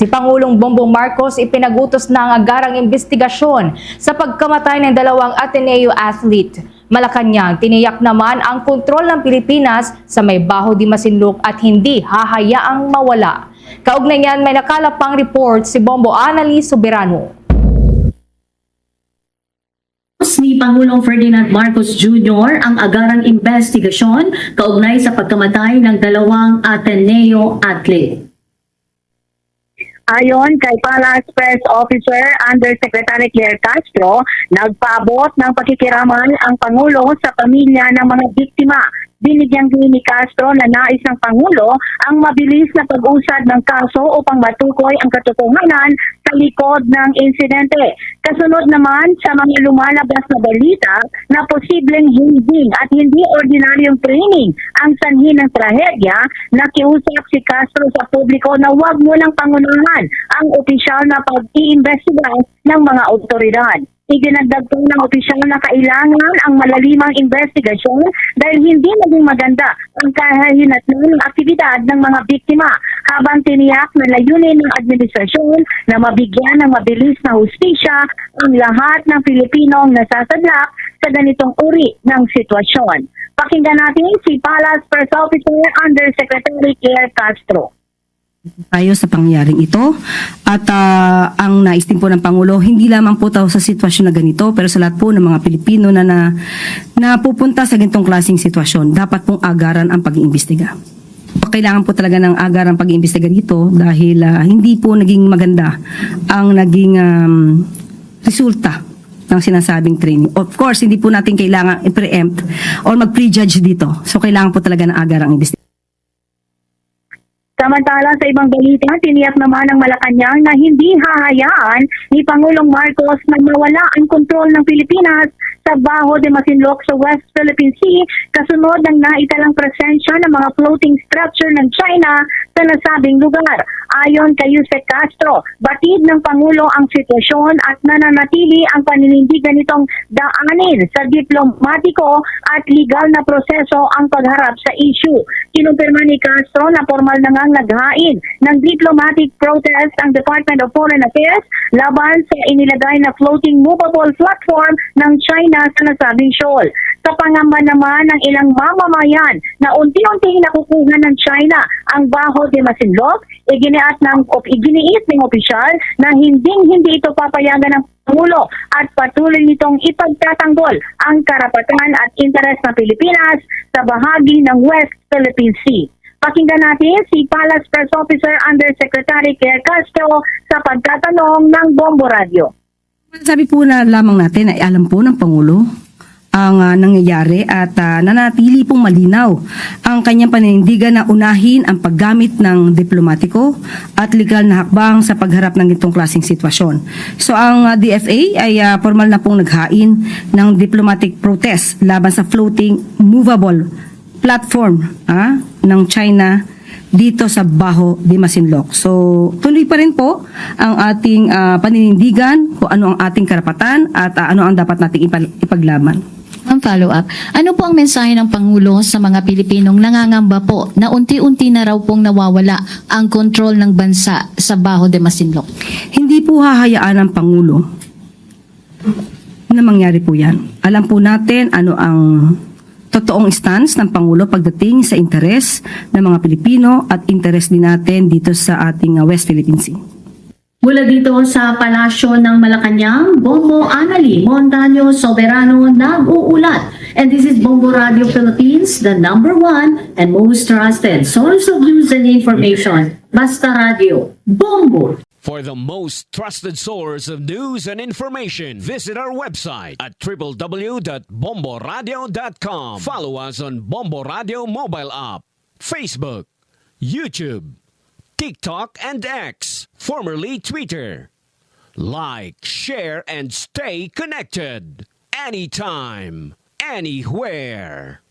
Si Pangulong Bongbong Marcos ipinagutos na ang agarang investigasyon sa pagkamatay ng dalawang Ateneo athlete. Malacanang, tiniyak naman ang kontrol ng Pilipinas sa may Baho de Masinloc at hindi hahayaang mawala. Kaugnay niyan, may nakalapang report si Bombo Annali Soberano. Ni Pangulong Ferdinand Marcos Jr. ang agarang investigasyon kaugnay sa pagkamatay ng dalawang Ateneo athlete. Ayon kay Palace Press Officer Undersecretary Claire Castro, nagpaabot ng pakikiraman ang Pangulo sa pamilya ng mga biktima. Binigyang din ni Castro na nais ng Pangulo ang mabilis na pag-usad ng kaso upang matukoy ang katotohanan sa likod ng insidente. Kasunod naman sa mga lumalabas na balita na posibleng hindi at hindi ordinaryong training ang sanhi ng trahedya, nakiusap si Castro sa publiko na huwag munang pangunahan ang opisyal na pag-iimbestiga ng mga otoridad. Iginagdag po ng opisyal na kailangan ang malalimang investigasyon dahil hindi naging maganda ang kahinatnan ng aktibidad ng mga biktima, habang tiniyak na layunin ng administrasyon na mabigyan ng mabilis na hustisya ang lahat ng Pilipinong nasasadlak sa ganitong uri ng sitwasyon. Pakinggan natin si Palace Press Officer Undersecretary Claire Castro. Tayo sa pangyaring ito at ang nais din po ng Pangulo, hindi lamang po tayo sa sitwasyon na ganito, pero sa lahat po ng mga Pilipino na napupunta sa ganitong klaseng sitwasyon, dapat pong agaran ang pag-iimbestiga. Kailangan po talaga ng agaran pag-iimbestiga dito dahil hindi po naging maganda ang naging resulta ng sinasabing training. Of course, hindi po natin kailangan i-preempt or mag-prejudge dito. So kailangan po talaga ng agarang investiga. Samantala sa ibang balita, tiniyak naman ng Malacanang na hindi hahayaan ni Pangulong Marcos na mawala ang kontrol ng Pilipinas sa Baho de Masinloc sa West Philippine Sea kasunod ng naitalang presensya ng mga floating structure ng China sa nasabing lugar. Ayon kay Yusek Castro, batid ng Pangulo ang sitwasyon at nananatili ang paninindigan nitong daanin sa diplomatiko at legal na proseso ang pagharap sa issue. Kinumpirma ni Castro na formal na ngang naghain ng diplomatic protest ang Department of Foreign Affairs laban sa inilagay na floating movable platform ng China sa nasabing shoal. Sa pangamba naman ng ilang mamamayan na unti-unting nakukuha ng China ang Baho de Masinloc, iginiit ng opisyal na hindi ito papayagan ng Pangulo at patuloy nitong ipagtatanggol ang karapatan at interes ng Pilipinas sa bahagi ng West Philippine Sea. Pakinggan natin si Palace Press Officer Undersecretary Claire Castro sa pagtatanong ng Bombo Radio. Sabi po na lamang natin ay alam po ng Pangulo ang nangyayari at nanatili pong malinaw ang kanyang paninindigan na unahin ang paggamit ng diplomatiko at legal na hakbang sa pagharap ng itong klaseng sitwasyon. So ang DFA ay formal na pong naghain ng diplomatic protest laban sa floating movable platform ng China dito sa Baho de Masinloc. So, tuloy pa rin po ang ating paninindigan kung ano ang ating karapatan at ano ang dapat nating ipaglaban. Ang follow-up, ano po ang mensahe ng Pangulo sa mga Pilipinong nangangamba po na unti-unti na raw pong nawawala ang kontrol ng bansa sa Baho de Masinloc? Hindi po hahayaan ng Pangulo na mangyari po yan. Alam po natin ano ang totoong stance ng Pangulo pagdating sa interes ng mga Pilipino at interes din natin dito sa ating West Philippine Sea. Mula dito sa Palasyo ng Malacanang, Bombo Annali Montaño Soberano nag-uulat. And this is Bombo Radio Philippines, the #1 and most trusted source of news and information. Basta Radio, Bombo! For the most trusted source of news and information, visit our website at www.bomboradio.com. Follow us on Bombo Radio mobile app, Facebook, YouTube, TikTok, and X, formerly Twitter. Like, share, and stay connected. Anytime, anywhere.